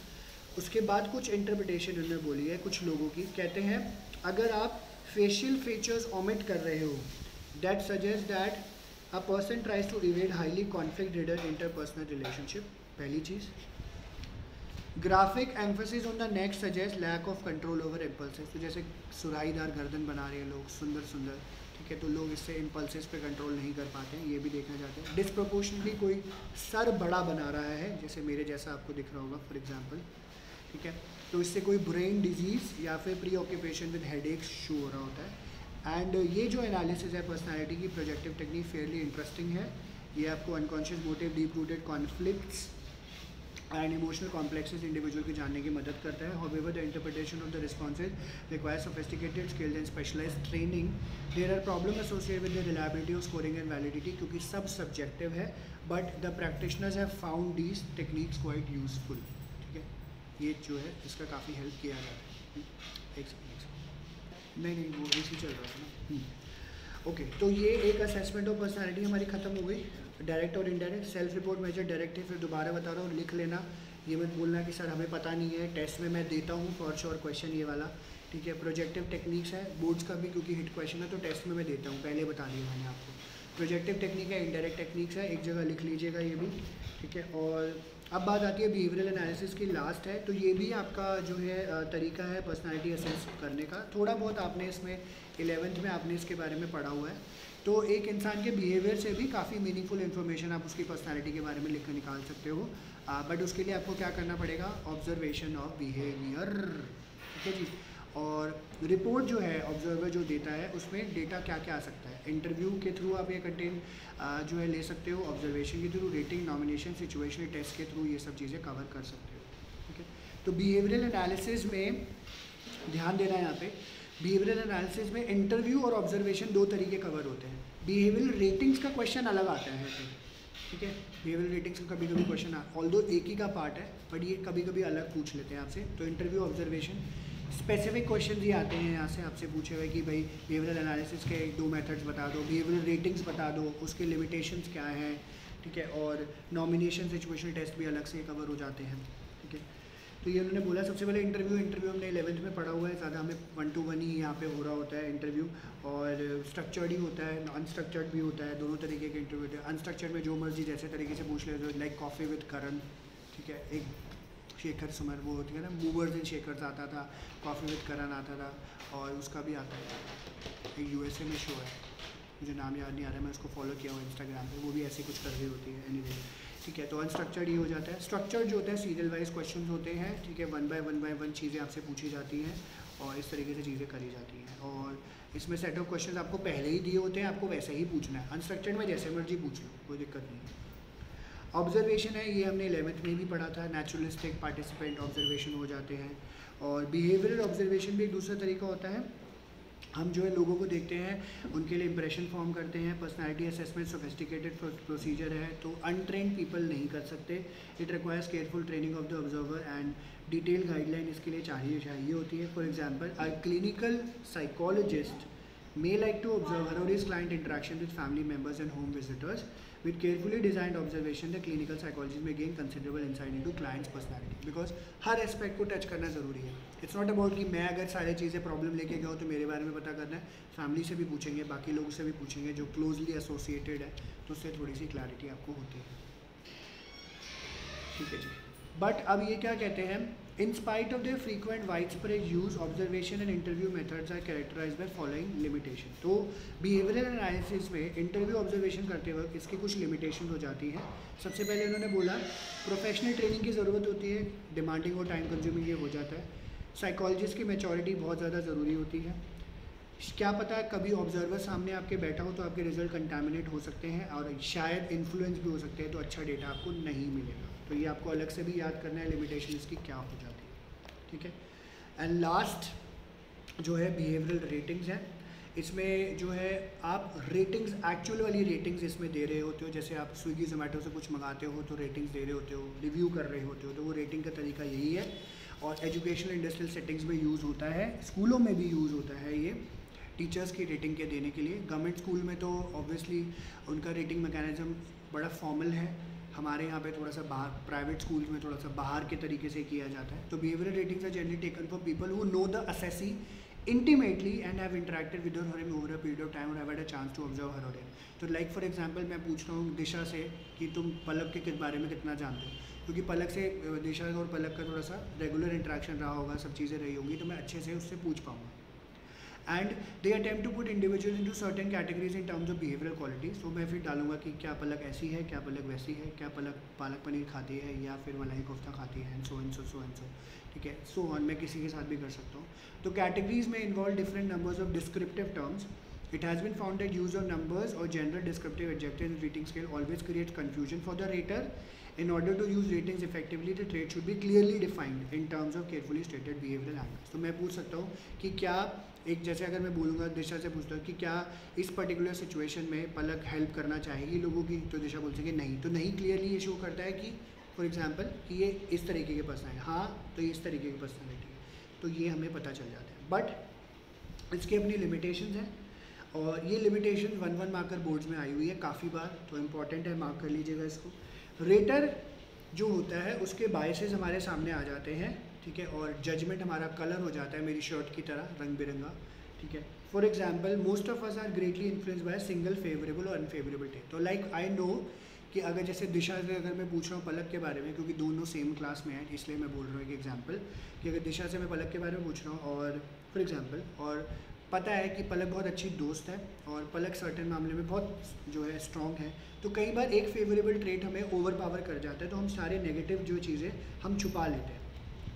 उसके बाद कुछ इंटरप्रिटेशन इन्होंने बोली है कुछ लोगों की। कहते हैं अगर आप फेशियल फीचर्स ओमिट कर रहे हो, that suggest that a person tries to evade highly conflict ridden interpersonal relationship, पहली चीज़। Graphic emphasis on the neck suggest lack of control over impulses. तो जैसे सुराहीदार गर्दन बना रहे हैं लोग, सुंदर सुंदर, ठीक है, तो लोग इससे इम्पल्सेस पे कंट्रोल नहीं कर पाते हैं, ये भी देखना चाहते हैं। डिस्प्रोपोर्शनली कोई सर बड़ा बना रहा है, जैसे मेरे जैसा आपको दिख रहा होगा फॉर एग्जांपल, ठीक है, तो इससे कोई ब्रेन डिजीज़ या फिर pre occupation with headache show हो रहा होता है। एंड ये जो एनालिसिस है पर्सनालिटी की प्रोजेक्टिव टेक्निक फेयरली इंटरेस्टिंग है। ये आपको unconscious motive, deep rooted conflicts and emotional complexes individual की जानने की मदद करता है। However the interpretation of the responses requires sophisticated skills and specialised training. There are problem associated with the reliability of scoring and validity, क्योंकि सब subjective है, but the practitioners have found these techniques quite useful. ठीक है, ये जो है इसका काफ़ी हेल्प किया जाता है। एक सेकंड, नहीं वो इसी चल रहा था ना। ओके, तो ये एक असेसमेंट ऑफ पर्सनैलिटी हमारी ख़त्म हो गई, डायरेक्ट और indirect. Self report measure direct है, फिर दोबारा बता रहा हूँ, लिख लेना। ये मत बोलना कि सर हमें पता नहीं है, टेस्ट में मैं देता हूँ फॉर श्योर क्वेश्चन ये वाला, ठीक है। प्रोजेक्टिव टेक्निक्स है बोर्ड्स का भी, क्योंकि हिट क्वेश्चन है तो टेस्ट में मैं देता हूँ, पहले बता दिया मैंने आपको। प्रोजेक्टिव टेक्निक है, इनडायरेक्ट टेक्निक्स है, एक जगह लिख लीजिएगा ये भी, ठीक है। और अब बात आती है बिहेवियरल एनालिसिस की, लास्ट है। तो ये भी आपका जो है तरीका है पर्सनालिटी असेस करने का। थोड़ा बहुत आपने इसमें 11th में आपने इसके बारे में पढ़ा हुआ है। तो एक इंसान के बिहेवियर से भी काफ़ी मीनिंगफुल इन्फॉर्मेशन आप उसकी पर्सनालिटी के बारे में लिख कर निकाल सकते हो, बट उसके लिए आपको क्या करना पड़ेगा, ऑब्जर्वेशन ऑफ बिहेवियर, ठीक है जी। और रिपोर्ट जो है ऑब्जर्वर जो देता है उसमें डेटा क्या क्या आ सकता है। इंटरव्यू के थ्रू आप ये कंटेंट जो है ले सकते हो, ऑब्जर्वेशन के through, rating, nomination, situational test के थ्रू ये सब चीज़ें कवर कर सकते हो, ठीक है। तो बिहेवियरल एनालिसिस में ध्यान देना है यहाँ पे, बिहेवियरल एनालिसिस में इंटरव्यू और ऑब्जर्वेशन दो तरीके कवर होते हैं। बिहेवियरल रेटिंग्स का क्वेश्चन अलग आता है, ठीक है। बिहेवियरल रेटिंग्स का कभी कभी क्वेश्चन ऑल्दो एक ही का पार्ट है, बट ये कभी कभी अलग पूछ लेते हैं आपसे। तो इंटरव्यू, ऑब्जर्वेशन, स्पेसिफिक क्वेश्चन ये आते हैं यहाँ से आपसे पूछे हुए कि भाई बिहेवियरल एनालिसिस के 2 मेथड्स बता दो, बिहेवियरल रेटिंग्स बता दो, उसके लिमिटेशंस क्या हैं, ठीक है। और नॉमिनेशन, सिचुएशनल टेस्ट भी अलग से कवर हो जाते हैं, ठीक है। तो ये उन्होंने बोला सबसे पहले इंटरव्यू हमने 11th में पढ़ा हुआ है, ज़्यादा हमें 1 to 1 ही यहाँ पे हो रहा होता है इंटरव्यू। और स्ट्रक्चर्ड ही होता है, अनस्ट्रक्चर्ड भी होता है, दोनों तरीके के इंटरव्यू होते हैं। अनस्ट्रक्चर्ड में जो मर्जी जैसे तरीके से पूछ लेते हो, लाइक कॉफ़ी विद करण, ठीक है। एक शेखर सुमर वो होती है ना, मूवर्स एंड शेकर्स आता था, कॉफ़ी विद करण आता था, और उसका भी आता है एक USA में शो है, मुझे नाम याद नहीं आ रहा है, मैं उसको फॉलो किया हुआ इंस्टाग्राम पे, वो भी ऐसे कुछ कर रही होती है। एनीवे, ठीक है। तो अनस्ट्रक्चर्ड ही हो जाता है। स्ट्रक्चर्ड जो होता है सीरियल वाइज क्वेश्चन होते हैं, ठीक है। 1 by 1 चीज़ें आपसे पूछी जाती हैं और इस तरीके से चीज़ें करी जाती हैं। और इसमें सेट ऑफ क्वेश्चन आपको पहले ही दिए होते हैं, आपको वैसे ही पूछना है। अनस्ट्रक्चर्ड में जैसे मर्जी पूछ लो, कोई दिक्कत नहीं है। ऑब्जर्वेशन है, ये हमने 11th में भी पढ़ा था, नेचुरलिस्टिक पार्टिसिपेंट ऑब्जर्वेशन हो जाते हैं। और बिहेवियरल ऑब्जर्वेशन भी एक दूसरा तरीका होता है, हम जो है लोगों को देखते हैं, उनके लिए इंप्रेशन फॉर्म करते हैं। पर्सनालिटी असेसमेंट सोफिस्टिकेटेड प्रोसीजर है, तो अनट्रेंड पीपल नहीं कर सकते। It requires careful training of the observer and detail guideline इसके लिए चाहिए होती है। For example, a clinical psychologist may like to observe her or his client interaction with family members and home visitors. With carefully designed observation, the clinical psychologist may gain considerable insight into client's personality. Because her aspect को touch करना ज़रूरी है। It's not about कि मैं अगर सारी चीज़ें problem लेके गया हूँ तो मेरे बारे में पता करना है। फैमिली से भी पूछेंगे, बाकी लोगों से भी पूछेंगे जो क्लोजली एसोसिएटेड है, तो उससे थोड़ी सी क्लैरिटी आपको होती है, ठीक है जी। बट अब ये क्या कहते हैं, in spite of the frequent wide spread use, observation and interview methods are characterize by following limitation. तो बिहेवियरल एनालिसिस में इंटरव्यू ऑब्जर्वेशन करते वक्त इसकी कुछ लिमिटेशन हो जाती हैं। सबसे पहले उन्होंने बोला प्रोफेशनल ट्रेनिंग की ज़रूरत होती है, डिमांडिंग और टाइम कंज्यूमिंग ये हो जाता है। साइकोलॉजिस्ट की मैच्योरिटी बहुत ज़्यादा ज़रूरी होती है। क्या पता कभी ऑब्जर्वर सामने आपके बैठा हो तो आपके रिजल्ट कंटामिनेट हो सकते हैं और शायद इन्फ्लुएंस भी हो सकते हैं, तो अच्छा डेटा आपको नहीं मिलेगा। तो ये आपको अलग से भी याद करना है लिमिटेशन इसकी क्या हो जाती है, ठीक है। एंड लास्ट जो है बिहेवियरल रेटिंग्स हैं। इसमें जो है आप रेटिंग्स, एक्चुअल वाली रेटिंग्स इसमें दे रहे होते हो। जैसे आप स्विगी जोमेटो से कुछ मंगाते हो तो रेटिंग्स दे रहे होते हो, रिव्यू कर रहे होते हो, तो वो रेटिंग का तरीका यही है और एजुकेशनल इंडस्ट्रियल सेटिंग्स में यूज़ होता है, स्कूलों में भी यूज़ होता है ये टीचर्स की रेटिंग के देने के लिए। गवर्नमेंट स्कूल में तो ऑब्वियसली उनका रेटिंग मैकेनिज्म बड़ा फॉर्मल है, हमारे यहाँ पे थोड़ा सा बाहर, प्राइवेट स्कूल्स में थोड़ा सा बाहर के तरीके से किया जाता है। तो behavioural ratings are generally taken for people who know the assessee intimately and have interacted with her or him over a period of time or have had a chance to observe her or him। तो like for example मैं पूछ रहा हूँ दिशा से कि तुम पलक के किस बारे में कितना जानते हो, क्योंकि पलक से, दिशा और पलक का थोड़ा सा रेगुलर इंटरेक्शन रहा होगा, सब चीज़ें रही होंगी, तो मैं अच्छे से उससे पूछ पाऊँगा। And they attempt to put individual into certain categories in terms of behavioural qualities. तो मैं फिर डालूंगा कि क्या पलक ऐसी है, क्या पलक वैसी है, क्या पलक पालक पनीर खाती है या फिर मलाई कोफ्ता खाती है, and so and so and so, ठीक है। सो ऑन मैं किसी के साथ भी कर सकता हूँ। तो कैटेगरीज में involve different numbers of descriptive terms. It has been found that use of numbers or general descriptive adjectives in rating scale always creates confusion for the rater. In order to use ratings effectively, the trait should be clearly defined in terms of carefully stated behavioral angles। तो मैं पूछ सकता हूँ कि क्या एक, जैसे अगर मैं बोलूँगा, दिशा से पूछता हूँ कि क्या इस पर्टिकुलर सिचुएशन में पलक हेल्प करना चाहेगी लोगों की, तो दिशा बोल सके नहीं। तो नहीं क्लियरली ये शो करता है कि फॉर एग्जांपल कि ये इस तरीके के पर्सन है, हाँ तो ये इस तरीके की पर्सनैलिटी है, तो ये हमें पता चल जाता है। बट इसकी अपनी लिमिटेशंस हैं और ये लिमिटेशन 1-1 मार्कर बोर्ड्स में आई हुई है काफ़ी बार, तो इम्पॉर्टेंट है, मार्क कर लीजिएगा इसको। रेटर जो होता है उसके बायसेस हमारे सामने आ जाते हैं, ठीक है, और जजमेंट हमारा कलर हो जाता है मेरी शर्ट की तरह रंग बिरंगा, ठीक है। For example most of us are greatly influence by single favourable और अनफेवरेबल टेस्ट। तो लाइक आई नो कि अगर जैसे दिशा से अगर मैं पूछ रहा हूँ पलक के बारे में, क्योंकि दोनों सेम क्लास में हैं इसलिए मैं बोल रहा हूँ एक एग्जाम्पल, कि अगर दिशा से मैं पलक के बारे में पूछ रहा हूँ और फॉर एग्जाम्पल, और पता है कि पलक बहुत अच्छी दोस्त है और पलक सर्टेन मामले में बहुत जो है स्ट्रॉन्ग है, तो कई बार एक फेवरेबल ट्रेट हमें ओवर पावर कर जाता है, तो हम सारे नेगेटिव जो चीज़ें हम छुपा लेते हैं,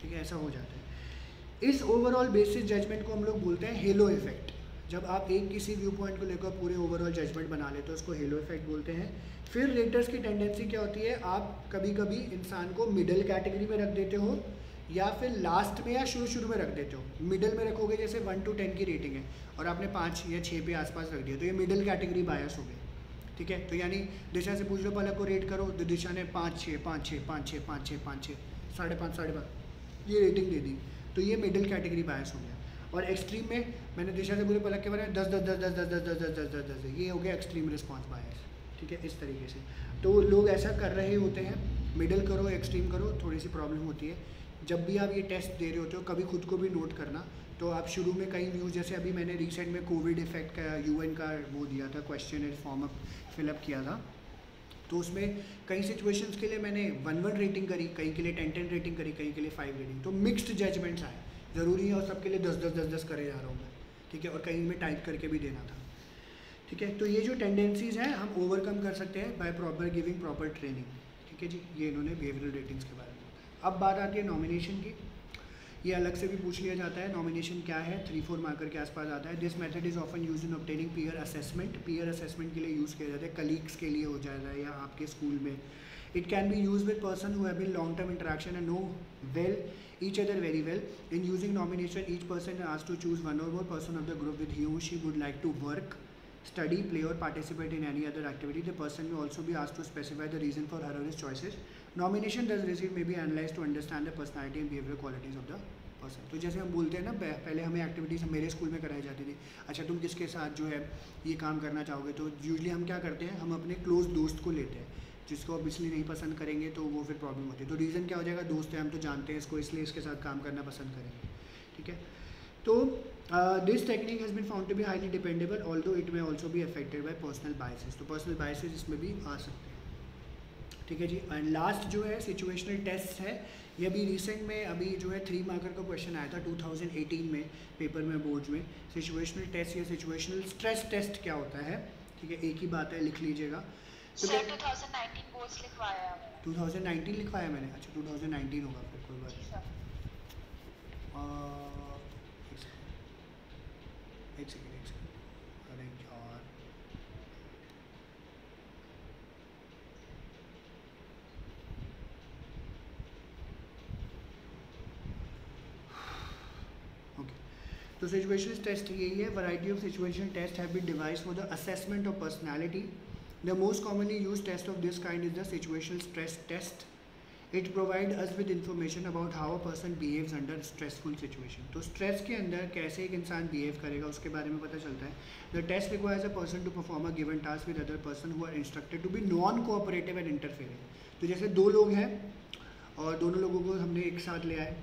ठीक है, ऐसा हो जाता है। इस ओवरऑल बेसिस जजमेंट को हम लोग बोलते हैं हेलो इफेक्ट। जब आप एक किसी व्यू पॉइंट को लेकर पूरे ओवरऑल जजमेंट बना लेते हो उसको हेलो इफेक्ट बोलते हैं। फिर रेटर्स की टेंडेंसी क्या होती है, आप कभी कभी इंसान को मिडिल कैटेगरी में रख देते हो या फिर लास्ट में या शुरू में रख देते हो। मिडिल में रखोगे, जैसे 1 to 10 की रेटिंग है और आपने 5 या 6 पे आसपास रख दिया, तो ये मिडिल कैटेगरी बायस हो गई, ठीक है। तो यानी दिशा से पूछ लो पलक को रेट करो, तो दिशा ने 5-6 5-6 5-6 5-6 5-6 5.5 5.5 ये रेटिंग दे दी, तो ये मिडिल कैटेगरी बायस हो गया। और एक्सट्रीम में मैंने दिशा से पूरे पलक के बारे में 10 ये हो गया एक्सट्रीम रिस्पॉन्स बायस, ठीक है, इस तरीके से। तो लोग ऐसा कर रहे होते हैं, मिडिल करो एक्सट्रीम करो, थोड़ी सी प्रॉब्लम होती है। जब भी आप ये टेस्ट दे रहे होते हो कभी खुद को भी नोट करना, तो आप शुरू में कई न्यूज़, जैसे अभी मैंने रिसेंट में कोविड इफेक्ट का UN का वो दिया था, क्वेश्चन फॉर्म फिलअप किया था, तो उसमें कई सिचुएशंस के लिए मैंने 1-1 रेटिंग करी, कई के लिए 10-10 रेटिंग करी, कई के लिए 5 रेटिंग, तो मिक्स्ड जजमेंट्स आए। ज़रूरी है और सबके लिए 10-10 करे जा रहा हूँ मैं, ठीक है, और कहीं में टाइप करके भी देना था, ठीक है। तो ये जो टेंडेंसीज़ हैं हम ओवरकम कर सकते हैं by proper giving proper training, ठीक है जी। ये इन्होंने बिहेवियरल रेटिंग्स के बारे में बताया। अब बात आती है नॉमिनेशन की, ये अलग से भी पूछ लिया जाता है। नॉमिनेशन क्या है, 3-4 मार्कर के आसपास आता है। This method is often use in obtaining peer assessment. Peer assessment के लिए यूज़ किया जाता है, कलीग्स के लिए हो जाता है या आपके स्कूल में। It can be use with person who have been long term interaction and know well each other very well. In using nomination, each person is asked to choose one or more person of the group with he or she would like to work, study, play or participate in any other activity. The person may also be asked to specify the reason for her or his choices. Nomination thus received may be analyzed to understand the personality and behavioral qualities of the person. तो जैसे हम बोलते हैं ना, पहले हमें activities मेरे school में कराई जाती थी, अच्छा तुम किसके साथ जो है ये काम करना चाहोगे, तो यूजली हम क्या करते हैं, हम अपने क्लोज दोस्त को लेते हैं, जिसको ऑब्वियसली नहीं पसंद करेंगे तो वो फिर प्रॉब्लम होती है। तो रीज़न क्या हो जाएगा, दोस्त है हम तो जानते हैं इसको, इसलिए इसके साथ काम करना पसंद करेंगे, ठीक है। तो this technique has been found to be highly dependable although it may also be affected by personal biases. तो पर्सनल बायसेस इसमें भी आ सकते हैं, ठीक है जी। एंड लास्ट जो है सिचुएशनल टेस्ट है, ये अभी रिसेंट में अभी जो है 3 मार्कर का क्वेश्चन आया था 2018 में पेपर में, बोर्ड्स में। सिचुएशनल टेस्ट या सिचुएशनल स्ट्रेस टेस्ट क्या होता है, ठीक है, एक ही बात है, लिख लीजिएगा। तो सर 2019 बोर्ड्स लिखवाया है 2019 लिखवाया मैंने, अच्छा 2019 होगा फिर, कोई बात जी नहीं। सर। एक सेकेंड, अरे यार ओके। तो सिचुएशन टेस्ट यही है, variety of situation test have been devised for the assessment of personality. The most commonly use test of this kind is the situational stress test. It provide us with information about how a person behaves under stressful situation. तो stress के अंदर कैसे एक इंसान behave करेगा उसके बारे में पता चलता है। The test requires a person to perform a given task with other person who are instructed to be non cooperative and interfering. तो जैसे दो लोग हैं और दोनों लोगों को हमने एक साथ ले आए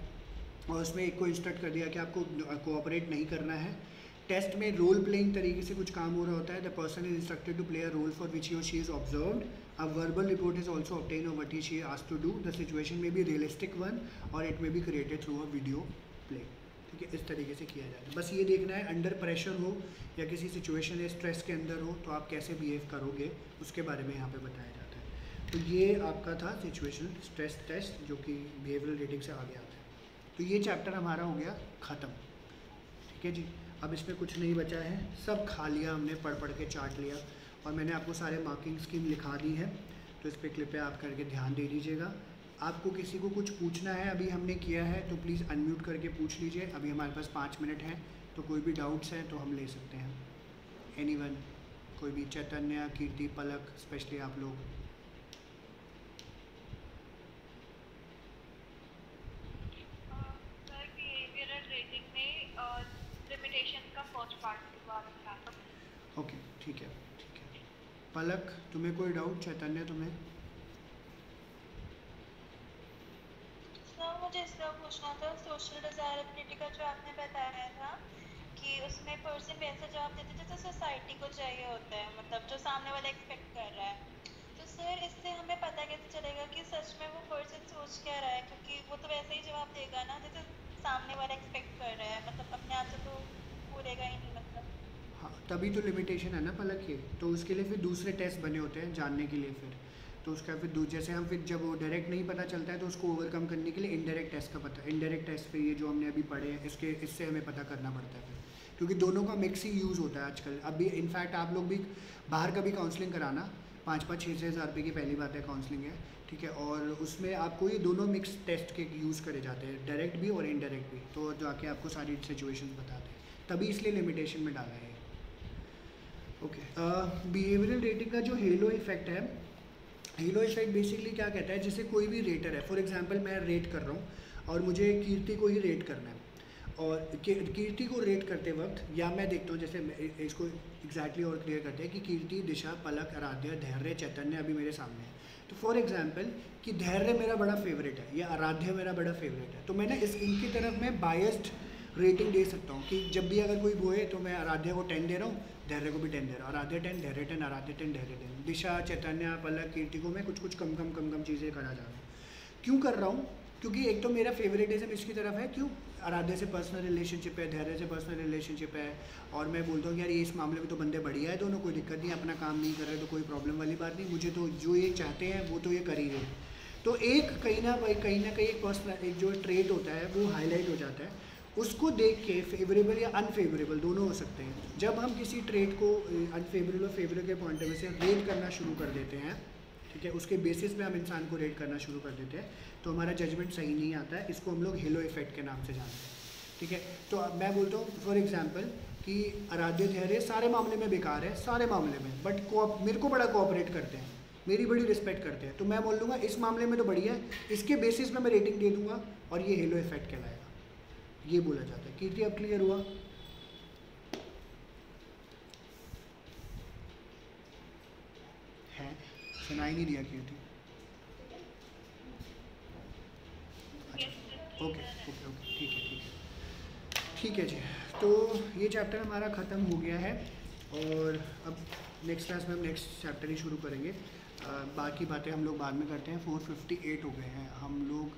और उसमें एक को इंस्ट्रक्ट कर दिया कि आपको कोऑपरेट नहीं करना है। टेस्ट में रोल प्लेइंग तरीके से कुछ काम हो रहा होता है। The person is instructed to play a role for which he or she is observed. A verbal report is also obtain of what he she asked to do. The situation may be realistic one or it may be created through a video play. ठीक है, इस तरीके से किया जाता है। बस ये देखना है अंडर प्रेशर हो या किसी सिचुएशन या स्ट्रेस के अंदर हो तो आप कैसे बिहेव करोगे उसके बारे में यहाँ पे बताया जाता है। तो ये आपका था सिचुएशनल स्ट्रेस टेस्ट जो कि बिहेवियरल रेटिंग से आगे आता है। तो ये चैप्टर हमारा हो गया ख़त्म। ठीक है जी, अब इसमें कुछ नहीं बचा है, सब खा लिया हमने, पढ़ के चाट लिया और मैंने आपको सारे मार्किंग स्कीम लिखा दी है। तो इस पे क्लिप पे आप करके ध्यान दे दीजिएगा। आपको किसी को कुछ पूछना है अभी हमने किया है तो प्लीज़ अनम्यूट करके पूछ लीजिए। अभी हमारे पास 5 मिनट हैं तो कोई भी डाउट्स हैं तो हम ले सकते हैं। एनीवन, कोई भी, चैतन्य, कीर्ति, पलक, स्पेशली आप लोग। सर बिहेवियरल रेटिंग में लिमिटेशन का फर्स्ट पार्ट के बारे में आता है। ओके ठीक है। पलक तुम्हें कोई डाउट? चैतन्य तुम्हें? सर मुझे इसका पूछना था, सोशल डिजायरेबिलिटी का जो आपने बताया था कि उसमें पर्सन वैसा जवाब देते जैसे सोसाइटी को चाहिए होता है, मतलब जो सामने वाला एक्सपेक्ट कर रहा है। तो सर इससे हमें पता कैसे चलेगा कि सच में वो पर्सन सोच क्या रहा है, क्योंकि वो तो वैसे ही जवाब देगा ना जैसे सामने वाला एक्सपेक्ट कर रहा है, मतलब अपने आप से तो बोलेगा ही नहीं मतलब। हाँ, तभी तो लिमिटेशन है ना पलक ये। तो उसके लिए फिर दूसरे टेस्ट बने होते हैं जानने के लिए। फिर तो उसका फिर जैसे हम फिर जब वो डायरेक्ट नहीं पता चलता है तो उसको ओवरकम करने के लिए इनडायरेक्ट टेस्ट का पता, इनडायरेक्ट टेस्ट पे ये जो हमने अभी पढ़े हैं इससे हमें पता करना पड़ता है फिर, क्योंकि दोनों का मिक्स ही यूज़ होता है आजकल। अभी इनफैक्ट आप लोग भी बाहर का भी काउंसलिंग कराना, 5-5, 6-6 हज़ार रुपये की पहली बात है काउंसलिंग है। ठीक है, और उसमें आपको ये दोनों मिक्स टेस्ट के यूज़ करे जाते हैं, डायरेक्ट भी और इनडायरेक्ट भी। तो जाके आपको सारी सिचुएशन बताते हैं, तभी इसलिए लिमिटेशन में डाला है। ओके, बिहेवियरल रेटिंग का जो हेलो इफेक्ट है, हेलो इफेक्ट बेसिकली क्या कहता है, जैसे कोई भी रेटर है, फॉर एग्जांपल मैं रेट कर रहा हूँ और मुझे कीर्ति को ही रेट करना है, और कीर्ति को रेट करते वक्त या मैं देखता हूँ, जैसे इसको एग्जैक्टली और क्लियर करते हैं कि कीर्ति, दिशा, पलक, आराध्या, धैर्य, चैतन्य अभी मेरे सामने है। तो फॉर एग्जांपल कि धैर्य मेरा बड़ा फेवरेट है या आराध्या मेरा बड़ा फेवरेट है, तो मैंने इनकी तरफ मैं बायस्ड रेटिंग दे सकता हूँ कि जब भी अगर कोई वो है तो मैं आराध्या को 10 दे रहा हूँ, धैर्य को भी 10 दे रहा हूँ, आराध्या 10, धैर्य 10, आराध्या 10, धैर्य 10, दिशा, चैतन्य, पलक, कीर्ति को मैं कुछ कम चीज़ें करा जा रहा हूँ। क्यों कर रहा हूँ? क्योंकि एक तो मेरा फेवरेटिज्म इसकी तरफ है, क्यों, आराध्या से पर्सनल रिलेशनशिप है, धैर्य से पर्सनल रिलेशनशिप है, और मैं बोलता हूँ यार ये इस मामले में तो बंदे बढ़िया है दोनों, कोई दिक्कत नहीं, अपना काम नहीं कर रहे तो कोई प्रॉब्लम वाली बात नहीं, मुझे तो जो ये चाहते हैं वो तो ये कर ही रहे। तो एक कहीं ना कहीं एक पर्सनल एक जो ट्रेट होता है वो हाईलाइट हो जाता है, उसको देख के फेवरेबल या अनफेवरेबल दोनों हो सकते हैं। जब हम किसी ट्रेट को अनफेवरेबल और फेवरेबल के पॉइंट ऑफ व्यू से रेट करना शुरू कर देते हैं, ठीक है, उसके बेसिस पे हम इंसान को रेट करना शुरू कर देते हैं, तो हमारा जजमेंट सही नहीं आता है। इसको हम लोग हेलो इफेक्ट के नाम से जानते हैं। ठीक है, तो अब मैं बोलता हूँ फॉर एग्जांपल कि आराध्य धैर्य सारे मामले में बेकार है, सारे मामले में, बट मेरे को बड़ा कोऑपरेट करते हैं, मेरी बड़ी रिस्पेक्ट करते हैं, तो मैं बोल दूँगा इस मामले में तो बढ़िया है, इसके बेसिस पे मैं रेटिंग दे दूँगा और ये हेलो इफेक्ट कहलाएगा, ये बोला जाता है। कीर्ति अब क्लियर हुआ? है, सुनाई नहीं दिया कीर्ति? ओके, ठीक है जी। तो ये चैप्टर हमारा ख़त्म हो गया है और अब नेक्स्ट क्लास में हम नेक्स्ट चैप्टर ही शुरू करेंगे। बाकी बातें हम लोग बाद में करते हैं। 4:58 हो गए हैं, हम लोग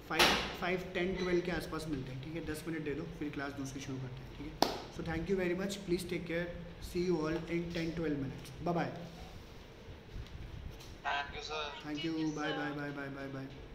5:10-12 के आसपास मिलते हैं। ठीक है, 10 मिनट दे दो फिर क्लास दूसरी शुरू करते हैं। ठीक है, so thank you very much, please take care, see you all in 10-12 minutes, bye bye. Thank you sir. Thank you, bye bye bye bye bye bye.